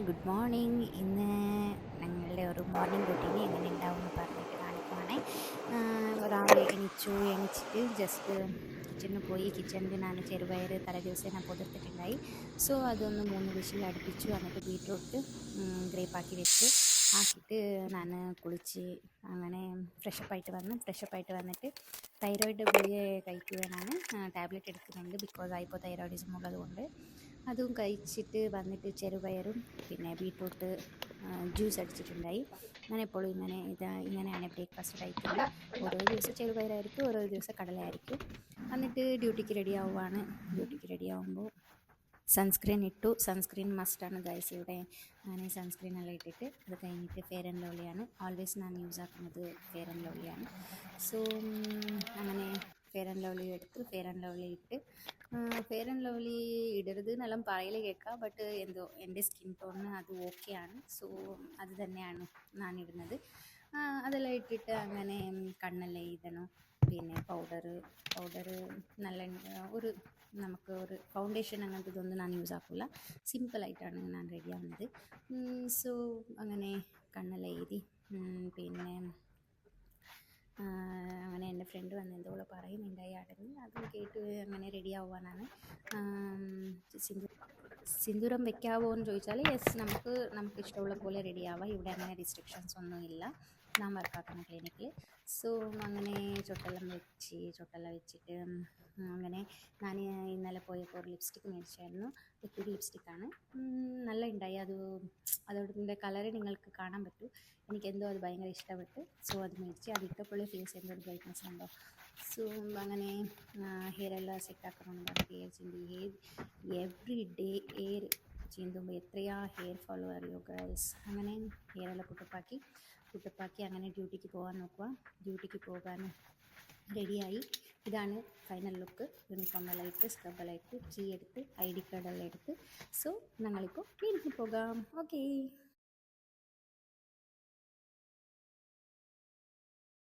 Good morning. ഇന്ന് ഞങ്ങളുടെ ഒരു മോർണിംഗ് റുട്ടീൻ എങ്ങനെ ഉണ്ടാവും എന്ന് പറഞ്ഞിട്ട് കാണിക്കുവാണേ. രാവിലെ എണീച്ചിട്ട് ജസ്റ്റ് കിച്ചണിൽ പോയി. കിച്ചണിൽ ഞാൻ ചെറുപയർ തലേ ദിവസം ഞാൻ പൊതിർത്തിട്ടുണ്ടായി. സോ അതൊന്ന് 3 വിസിൽ അടുപ്പിച്ചു. എന്നിട്ട് ബീറ്റ്റൂട്ട് ഗ്രേപ്പാക്കി വെച്ച് ആക്കിയിട്ട് ഞാൻ കുളിച്ച് അങ്ങനെ ഫ്രഷപ്പായിട്ട് വന്നിട്ട് തൈറോയിഡ് ഗുളിക കഴിക്കുകയാണ്. ടാബ്ലറ്റ് എടുക്കുന്നുണ്ട്, ബിക്കോസ് ഇപ്പോൾ തൈറോയിഡിസം ഉള്ളതുകൊണ്ട്. അതും കഴിച്ചിട്ട് വന്നിട്ട് ചെറുപയറും പിന്നെ ബീട്രൂട്ട് ജ്യൂസ് അടിച്ചിട്ടുണ്ടായി. ഞാൻ എപ്പോഴും ഇങ്ങനെയാണ് ബ്രേക്ക്ഫാസ്റ്റ് കഴിക്കുന്നത്. ഓരോ ദിവസം ചെറുപയറായിരിക്കും, ഓരോ ദിവസം കടലയായിരിക്കും. എന്നിട്ട് ഡ്യൂട്ടിക്ക് റെഡി ആവുകയാണ്. ഡ്യൂട്ടിക്ക് റെഡി ആവുമ്പോൾ സൺസ്ക്രീൻ ഇട്ടു. സൺസ്ക്രീൻ മസ്റ്റാണ് ഗൈസ്. ഇവിടെ ഞാൻ സൺസ്ക്രീൻ എല്ലാം ഇട്ടിട്ട് അത് കഴിഞ്ഞിട്ട് ഫെയർ ആൻഡ് ലവ്ലിയാണ് ഓൾവേസ് ഞാൻ യൂസ് ആക്കുന്നത്. ഫെയർ ആൻഡ് ലവ്ലിയാണ്. സോ അങ്ങനെ ഫെയർ ആൻഡ് ലവ്ലി എടുത്ത് ഫെയർ ആൻഡ് ലവ്ലി ഇട്ട് ഫെയർ ആൻഡ് ലവ്ലി ഇടരുത് എന്നെല്ലാം പറയൽ കേൾക്കാം. ബട്ട് എന്തോ എൻ്റെ സ്കിൻ ടോണിന് അത് ഓക്കെയാണ്. സോ അത് തന്നെയാണ് ഞാൻ ഇടുന്നത്. അതെല്ലാം ഇട്ടിട്ട് അങ്ങനെ കണ്ണെല്ലാം എഴുതണം. പിന്നെ പൗഡർ നല്ല ഒരു നമുക്ക് ഒരു ഫൗണ്ടേഷൻ അങ്ങനത്തെ ഇതൊന്നും ഞാൻ യൂസ് ആക്കില്ല. സിമ്പിളായിട്ടാണ് ഞാൻ റെഡി ആവുന്നത്. സോ അങ്ങനെ കണ്ണെല്ലാം എഴുതി പിന്നെ അങ്ങനെ എൻ്റെ ഫ്രണ്ട് വന്ന് എന്തോളം പറയുന്നുണ്ടായി അടങ്ങി. അതും കേട്ട് അങ്ങനെ റെഡി ആവാനാണ്. സിന്ദൂരം വെക്കാവോ എന്ന് ചോദിച്ചാൽ യെസ്, നമുക്ക് ഇഷ്ടമുള്ള പോലെ റെഡി ആവാം. ഇവിടെ അങ്ങനെ റിസ്ട്രിക്ഷൻസ് ഒന്നും ഇല്ല ഞാൻ വർക്കാക്കുന്ന ക്ലിനിക്കിൽ. സോ അങ്ങനെ ചൊട്ടെല്ലാം വെച്ചിട്ട് അങ്ങനെ ഞാൻ ഇന്നലെ പോയപ്പോൾ ഒരു ലിപ്സ്റ്റിക്ക് മേടിച്ചായിരുന്നു. ലിക്വിഡ് ലിപ്സ്റ്റിക്കാണ്. നല്ല ഉണ്ടായി. അതോടെ കളറ് നിങ്ങൾക്ക് കാണാൻ പറ്റും. എനിക്കെന്തോ അത് ഭയങ്കര ഇഷ്ടപ്പെട്ടു. സോ അത് മേടിച്ച് അതിട്ടപ്പോഴേ ഫേസ് എന്തോ ഒരു ബ്രൈറ്റ്നസ് ഉണ്ടോ. സോ അങ്ങനെ ഹെയർ എല്ലാം സെറ്റാക്കണമെന്ന് പറഞ്ഞിട്ട് എവ്രി ഡേ ഹെയർ ചീന്തുമ്പോൾ എത്രയാ ഹെയർ ഫോളോ അറിയോ ഗൈസ്. അങ്ങനെ ഹെയർ എല്ലാം പുട്ടപ്പാക്കി അങ്ങനെ ഡ്യൂട്ടിക്ക് പോകാൻ നോക്കുക. ഡ്യൂട്ടിക്ക് പോകാൻ റെഡിയായി. ഇതാണ് ഫൈനൽ ലുക്ക്. യൂണിഫോമെല്ലാം ഇട്ട് സ്ക്രബെല്ലാം ഇട്ട് ടീ എടുത്ത് ID കാർഡെല്ലാം എടുത്ത്. സോ ഞങ്ങളിപ്പോൾ ക്ലിനിക്കിൽ പോകാം. ഓക്കേ.